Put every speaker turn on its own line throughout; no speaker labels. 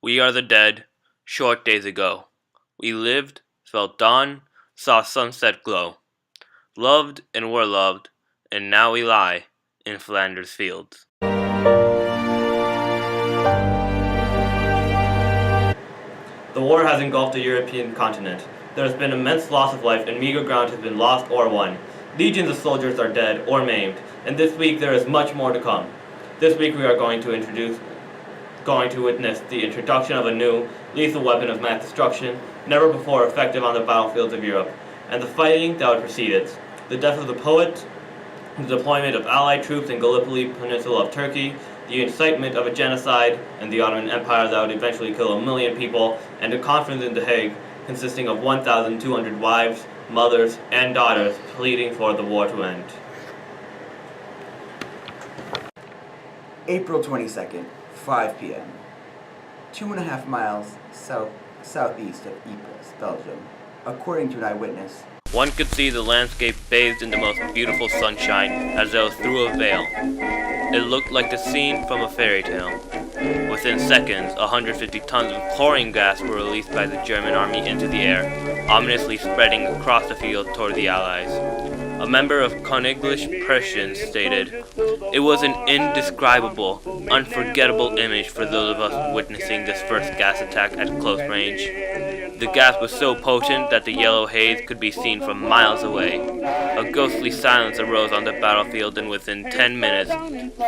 We are the dead, short days ago. We lived, felt dawn, saw sunset glow. Loved and were loved, and now we lie in Flanders fields. The war has engulfed the European continent. There has been immense loss of life, and meager ground has been lost or won. Legions of soldiers are dead or maimed, and this week there is much more to come. This week we are going to witness the introduction of a new, lethal weapon of mass destruction, never before effective on the battlefields of Europe, and the fighting that would precede it. The death of the poet, the deployment of Allied troops in Gallipoli Peninsula of Turkey, the incitement of a genocide and the Ottoman Empire that would eventually kill 1 million people, and a conference in The Hague consisting of 1,200 wives, mothers, and daughters pleading for the war to end.
April 22nd, 5 p.m. 2.5 miles southeast of Ypres, Belgium, according to an eyewitness.
One could see the landscape bathed in the most beautiful sunshine as though through a veil. It looked like the scene from a fairy tale. Within seconds, 150 tons of chlorine gas were released by the German army into the air, ominously spreading across the field toward the Allies. A member of Königliche Prussians stated, "It was an indescribable, unforgettable image for those of us witnessing this first gas attack at close range. The gas was so potent that the yellow haze could be seen from miles away. A ghostly silence arose on the battlefield, and within 10 minutes,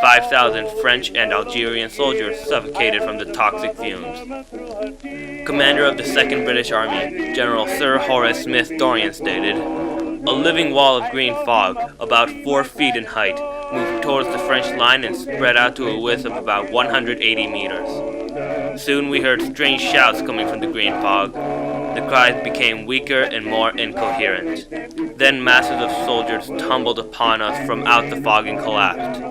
5,000 French and Algerian soldiers suffocated from the toxic fumes." Commander of the 2nd British Army, General Sir Horace Smith Dorrien stated, "A living wall of green fog, about 4 feet in height, moved towards the French line and spread out to a width of about 180 meters. Soon we heard strange shouts coming from the green fog. The cries became weaker and more incoherent. Then masses of soldiers tumbled upon us from out the fog and collapsed.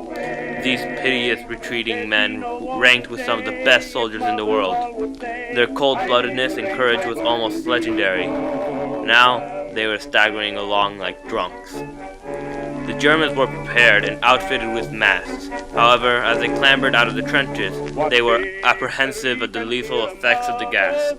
These piteous retreating men ranked with some of the best soldiers in the world. Their cold-bloodedness and courage was almost legendary. Now they were staggering along like drunks." The Germans were prepared and outfitted with masks. However, as they clambered out of the trenches, they were apprehensive of the lethal effects of the gas.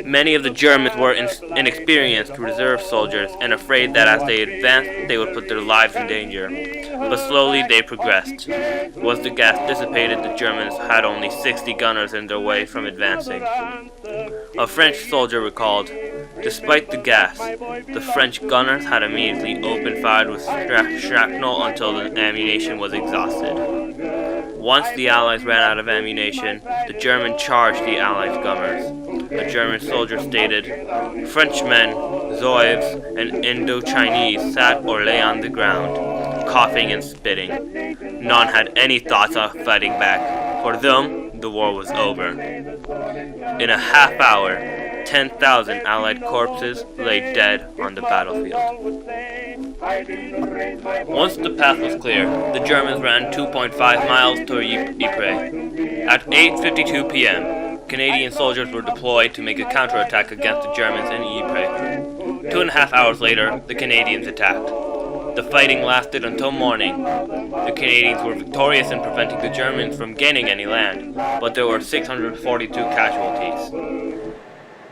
Many of the Germans were inexperienced reserve soldiers and afraid that as they advanced, they would put their lives in danger. But slowly they progressed. Once the gas dissipated, the Germans had only 60 gunners in their way from advancing. A French soldier recalled, "Despite the gas, the French gunners had immediately opened fire with shrapnel until the ammunition was exhausted. Once the Allies ran out of ammunition, the Germans charged the Allies' gunners." A German soldier stated, "Frenchmen, Zouaves, and Indo-Chinese sat or lay on the ground, coughing and spitting. None had any thoughts of fighting back. For them, the war was over." In a half hour, 10,000 Allied corpses lay dead on the battlefield. Once the path was clear, the Germans ran 2.5 miles toward Ypres. At 8:52 p.m., Canadian soldiers were deployed to make a counterattack against the Germans in Ypres. 2.5 hours later, the Canadians attacked. The fighting lasted until morning. The Canadians were victorious in preventing the Germans from gaining any land, but there were 642 casualties.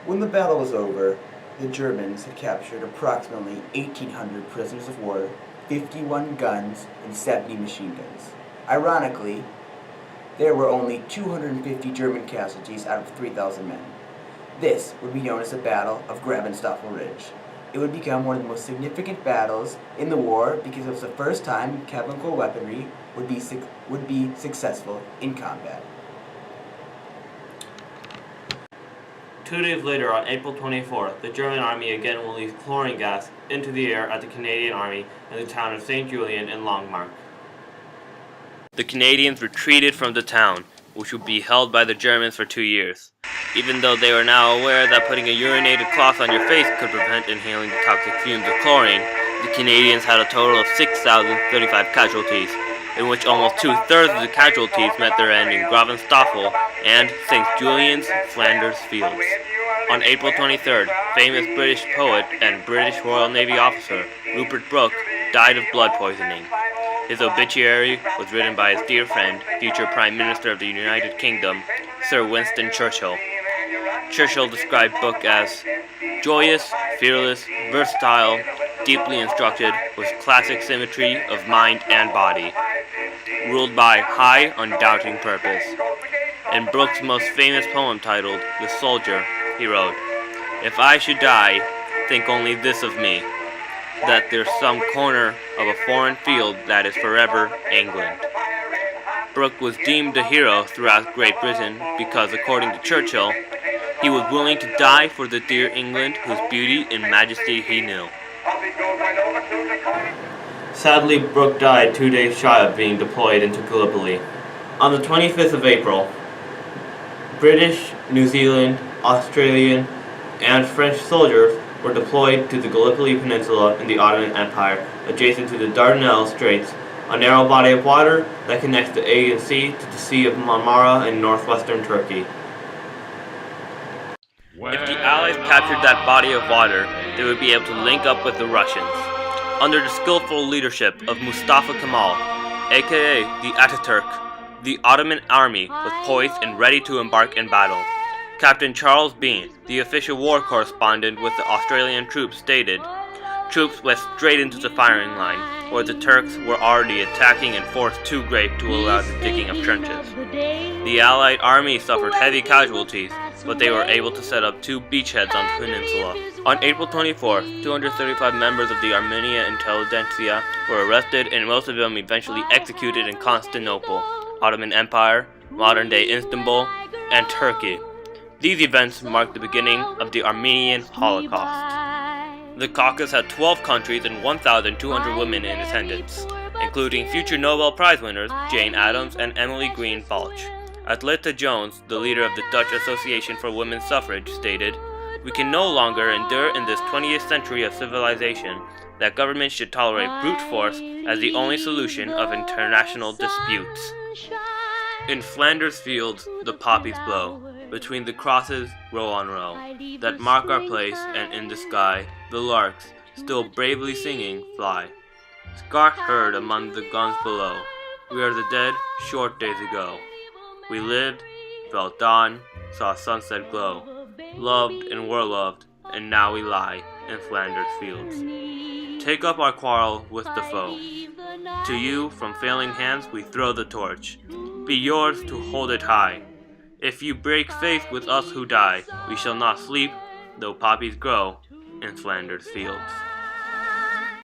When the battle was over, the Germans had captured approximately 1,800 prisoners of war, 51 guns, and 70 machine guns. Ironically, there were only 250 German casualties out of 3,000 men. This would be known as the Battle of Grabenstoffel Ridge. It would become one of the most significant battles in the war because it was the first time chemical weaponry would be successful in combat.
2 days later, on April 24th, the German army again released chlorine gas into the air at the Canadian army in the town of St. Julien in Longmark. The Canadians retreated from the town, which would be held by the Germans for 2 years. Even though they were now aware that putting a urinated cloth on your face could prevent inhaling the toxic fumes of chlorine, the Canadians had a total of 6,035 casualties, in which almost 2/3 of the casualties met their end in Gravenstoffel and St. Julian's, Flanders fields. On April 23rd, famous British poet and British Royal Navy officer Rupert Brooke died of blood poisoning. His obituary was written by his dear friend, future Prime Minister of the United Kingdom, Sir Winston Churchill. Churchill described Brooke as joyous, fearless, versatile, deeply instructed, with classic symmetry of mind and body, ruled by high, undoubting purpose. In Brooke's most famous poem titled The Soldier, he wrote, "If I should die, think only this of me, that there's some corner of a foreign field that is forever England." Brooke was deemed a hero throughout Great Britain because, according to Churchill, he was willing to die for the dear England whose beauty and majesty he knew. Sadly, Brooke died 2 days shy of being deployed into Gallipoli. On the 25th of April, British, New Zealand, Australian, and French soldiers were deployed to the Gallipoli Peninsula in the Ottoman Empire, adjacent to the Dardanelles Straits, a narrow body of water that connects the Aegean Sea to the Sea of Marmara in northwestern Turkey. If the Allies captured that body of water, they would be able to link up with the Russians. Under the skillful leadership of Mustafa Kemal, aka the Ataturk, the Ottoman army was poised and ready to embark in battle. Captain Charles Bean, the official war correspondent with the Australian troops, stated, "Troops went straight into the firing line, where the Turks were already attacking in force too great to allow the digging of trenches. The Allied army suffered heavy casualties, but they were able to set up 2 beachheads on the peninsula. On April 24th, 235 members of the Armenian intelligentsia were arrested and most of them eventually executed in Constantinople, Ottoman Empire, modern-day Istanbul, and Turkey. These events marked the beginning of the Armenian Holocaust. The caucus had 12 countries and 1,200 women in attendance, including future Nobel Prize winners Jane Addams and Emily Green Balch. Athleta Jones, the leader of the Dutch Association for Women's Suffrage, stated, "We can no longer endure in this 20th century of civilization that governments should tolerate brute force as the only solution of international disputes." In Flanders fields the poppies blow, between the crosses row on row, that mark our place, and in the sky the larks, still bravely singing, fly. Scarce heard among the guns below, we are the dead short days ago. We lived, felt dawn, saw sunset glow, loved and were loved, and now we lie in Flanders fields. Take up our quarrel with the foe. To you, from failing hands, we throw the torch. Be yours to hold it high. If you break faith with us who die, we shall not sleep, though poppies grow in Flanders fields.